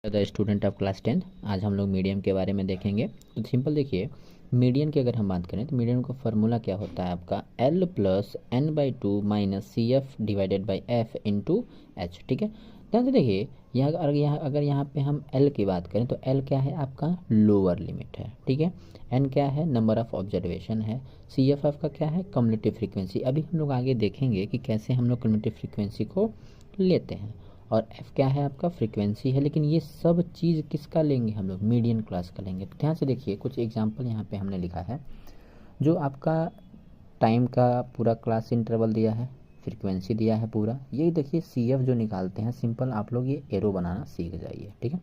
The student of class 10। आज हम लोग मीडियम के बारे में देखेंगे। तो सिंपल देखिए, मीडियन की अगर हम बात करें तो मीडियन का फार्मूला क्या होता है आपका L plus N by two minus C F divided by F into H. ठीक है, ध्यान से देखिए, अगर यहाँ पे हम L की बात करें तो L क्या है आपका लोअर लिमिट है। ठीक है, N क्या है नंबर ऑफ ऑब्जर्वेशन है, सी एफ का क्या है कम्युलेटिव फ्रीक्वेंसी। अभी हम लोग आगे देखेंगे कि कैसे हम लोग कम्युलेटिव फ्रीक्वेंसी को लेते हैं, और एफ क्या है आपका फ्रीक्वेंसी है। लेकिन ये सब चीज़ किसका लेंगे हम लोग मीडियन क्लास का लेंगे। तो ध्यान से देखिए, कुछ एग्जांपल यहाँ पे हमने लिखा है। जो आपका टाइम का पूरा क्लास इंटरवल दिया है, फ्रीक्वेंसी दिया है पूरा, यही देखिए सी एफ जो निकालते हैं सिंपल आप लोग ये एरो बनाना सीख जाइए। ठीक है,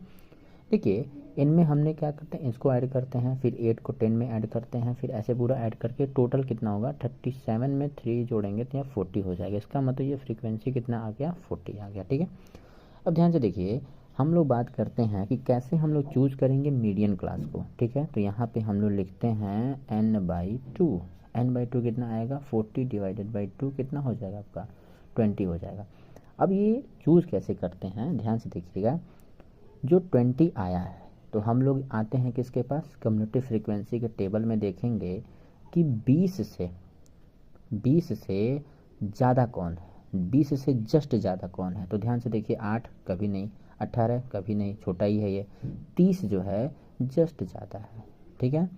देखिए इनमें हमने क्या करते हैं, इसको ऐड करते हैं, फिर 8 को 10 में ऐड करते हैं, फिर ऐसे पूरा ऐड करके टोटल कितना होगा 37 में 3 जोड़ेंगे तो यहाँ 40 हो जाएगा। इसका मतलब ये फ्रीक्वेंसी कितना आ गया 40 आ गया। ठीक है, अब ध्यान से देखिए, हम लोग बात करते हैं कि कैसे हम लोग चूज करेंगे मीडियन क्लास को। ठीक है, तो यहाँ पे हम लोग लिखते हैं n/2। n/2 कितना आएगा 40 डिवाइडेड बाई 2 कितना हो जाएगा आपका 20 हो जाएगा। अब ये चूज़ कैसे करते हैं ध्यान से देखिएगा, जो 20 आया है तो हम लोग आते हैं किसके पास कम्युलेटिव फ्रीक्वेंसी के टेबल में, देखेंगे कि 20 से ज़्यादा कौन है, 20 से जस्ट ज़्यादा कौन है। तो ध्यान से देखिए, 8 कभी नहीं, 18 कभी नहीं, छोटा ही है ये, 30 जो है जस्ट ज़्यादा है। ठीक है,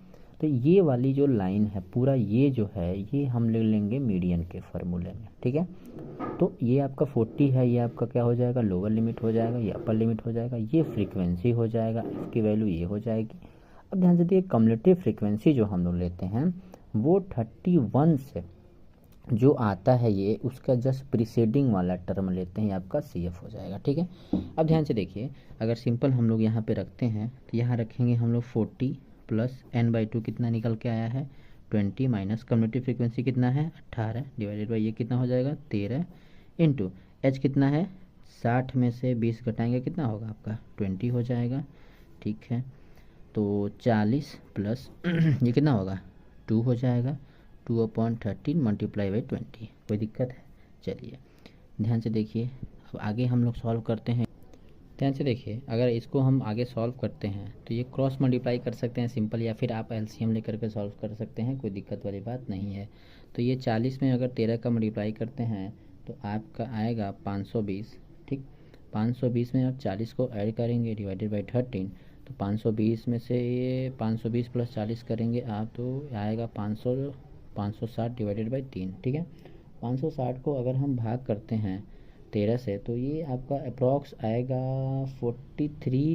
तो ये वाली जो लाइन है पूरा ये जो है ये हम ले लेंगे मीडियन के फार्मूले में। ठीक है, तो ये आपका 40 है, ये आपका क्या हो जाएगा लोअर लिमिट हो जाएगा, ये अपर लिमिट हो जाएगा, ये फ्रीक्वेंसी हो जाएगा, इसकी वैल्यू ये हो जाएगी। अब ध्यान से देखिए, कम्युलेटिव फ्रीक्वेंसी जो हम लोग लेते हैं वो 31 से जो आता है ये उसका जस्ट प्रीसीडिंग वाला टर्म लेते हैं, ये आपका सी एफ हो जाएगा। ठीक है, अब ध्यान से देखिए, अगर सिंपल हम लोग यहाँ पे रखते हैं तो यहाँ रखेंगे हम लोग 40 प्लस n/2 कितना निकल के आया है 20 माइनस कम्युलेटिव फ्रीक्वेंसी कितना है 18 डिवाइडेड बाई ये कितना हो जाएगा 13 इंटू एच कितना है 60 में से 20 घटाएंगे कितना होगा आपका 20 हो जाएगा। ठीक है, तो 40 प्लस ये कितना होगा 2 हो जाएगा, 2/13 मल्टीप्लाई बाई 20। कोई दिक्कत है? चलिए ध्यान से देखिए, अब आगे हम लोग सॉल्व करते हैं। ध्यान से देखिए, अगर इसको हम आगे सॉल्व करते हैं तो ये क्रॉस मल्टीप्लाई कर सकते हैं सिंपल, या फिर आप एलसीएम लेकर के सॉल्व कर सकते हैं, कोई दिक्कत वाली बात नहीं है। तो ये 40 में अगर 13 का मल्टीप्लाई करते हैं तो आपका आएगा 520। ठीक, 520 में आप 40 को ऐड करेंगे डिवाइडेड बाई 13, तो 520 में से ये 520 प्लस 40 करेंगे आप तो आएगा 560 डिवाइडेड बाई 3। ठीक है, 560 को अगर हम भाग करते हैं 13 से तो ये आपका अप्रॉक्स आएगा 43